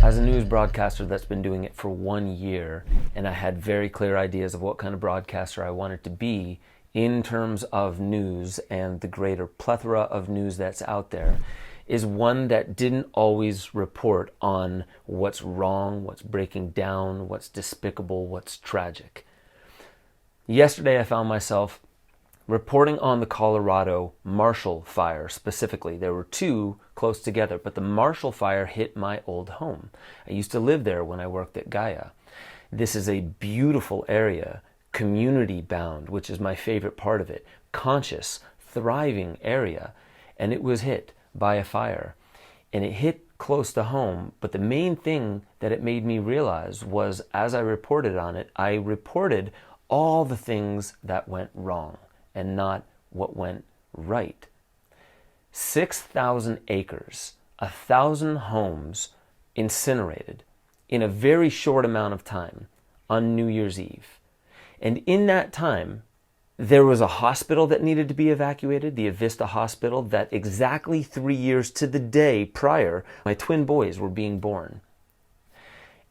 As a news broadcaster that's been doing it for 1 year, and I had very clear ideas of what kind of broadcaster I wanted to be in terms of news and the greater plethora of news that's out there, is one that didn't always report on what's wrong, what's breaking down, what's despicable, what's tragic. Yesterday I found myself reporting on the Colorado Marshall Fire specifically. There were two close together, but the Marshall Fire hit my old home. I used to live there when I worked at Gaia. This is a beautiful area, community bound, which is my favorite part of it, conscious, thriving area, and it was hit by a fire. And it hit close to home, but the main thing that it made me realize was, as I reported on it, I reported all the things that went wrong and not what went right. 6,000 acres, 1,000 homes incinerated in a very short amount of time on New Year's Eve. And in that time, there was a hospital that needed to be evacuated, the Avista Hospital, that exactly 3 years to the day prior, my twin boys were being born.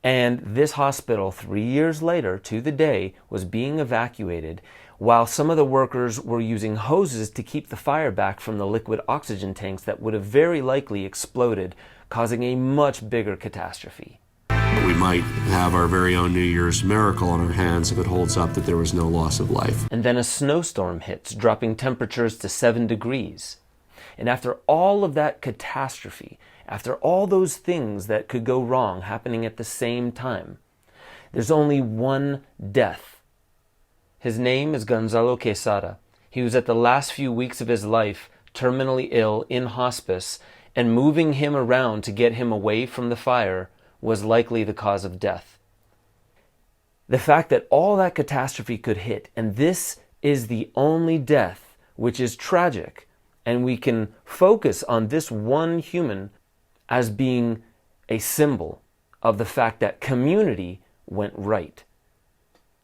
And this hospital, 3 years later to the day, was being evacuated while some of the workers were using hoses to keep the fire back from the liquid oxygen tanks that would have very likely exploded, causing a much bigger catastrophe. We might have our very own New Year's miracle on our hands if it holds up that there was no loss of life. And then a snowstorm hits, dropping temperatures to 7 degrees. And after all of that catastrophe, after all those things that could go wrong happening at the same time, there's only one death. His name is Gonzalo Quesada. He was at the last few weeks of his life, terminally ill in hospice, and moving him around to get him away from the fire was likely the cause of death. The fact that all that catastrophe could hit, and this is the only death, which is tragic, and we can focus on this one human as being a symbol of the fact that community went right.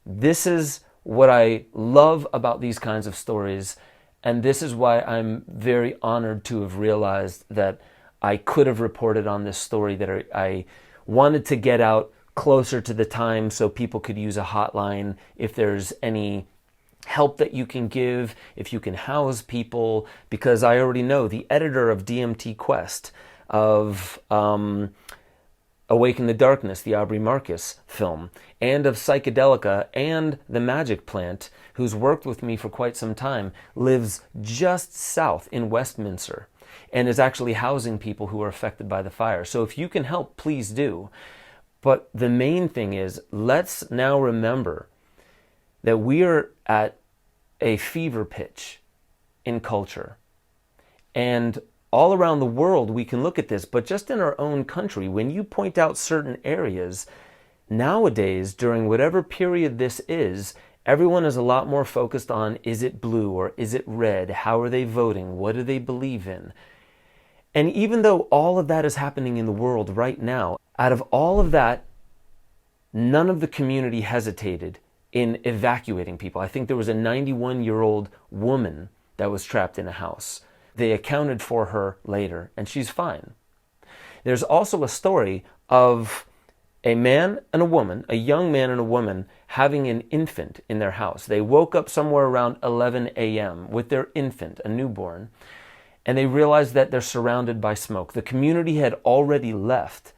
This is what I love about these kinds of stories, and this is why I'm very honored to have realized that I could have reported on this story, that I wanted to get out closer to the time so people could use a hotline if there's any help that you can give, if you can house people, because I already know the editor of DMT Quest, of Awaken the Darkness, the Aubrey Marcus film, and of Psychedelica and The Magic Plant, who's worked with me for quite some time, lives just south in Westminster and is actually housing people who are affected by the fire. So if you can help, please do. But the main thing is, let's now remember that we are at a fever pitch in culture. And all around the world, we can look at this, but just in our own country, when you point out certain areas, nowadays, during whatever period this is, everyone is a lot more focused on, is it blue or is it red? How are they voting? What do they believe in? And even though all of that is happening in the world right now, out of all of that, none of the community hesitated in evacuating people. I think there was a 91-year-old woman that was trapped in a house. They accounted for her later, and she's fine. There's also a story of a man and a woman, a young man and a woman, having an infant in their house. They woke up somewhere around 11 a.m. with their infant, a newborn, and they realized that they're surrounded by smoke. The community had already left,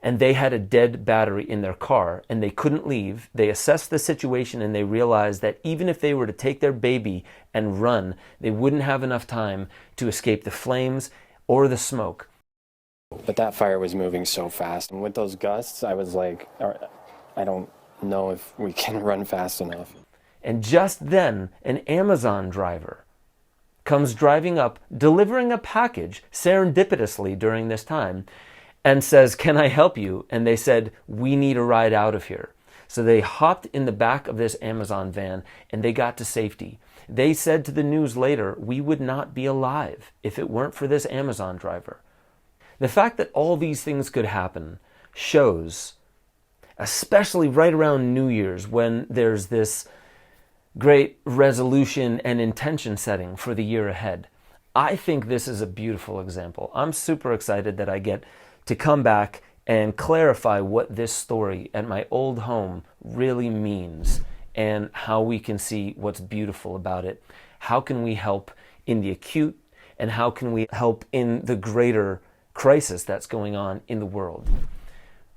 and they had a dead battery in their car, and they couldn't leave. They assessed the situation, and they realized that even if they were to take their baby and run, they wouldn't have enough time to escape the flames or the smoke. But that fire was moving so fast, and with those gusts, I was like, I don't know if we can run fast enough. And just then, an Amazon driver comes driving up, delivering a package serendipitously during this time, and says, "Can I help you?" And they said, "We need a ride out of here." So they hopped in the back of this Amazon van and they got to safety. They said to the news later, "We would not be alive if it weren't for this Amazon driver." The fact that all these things could happen shows, especially right around New Year's, when there's this great resolution and intention setting for the year ahead. I think this is a beautiful example. I'm super excited that I get to come back and clarify what this story at my old home really means and how we can see what's beautiful about it. How can we help in the acute, and how can we help in the greater crisis that's going on in the world?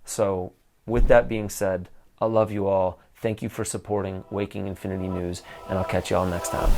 So with that being said, I love you all. Thank you for supporting Waking Infinity News, and I'll catch you all next time.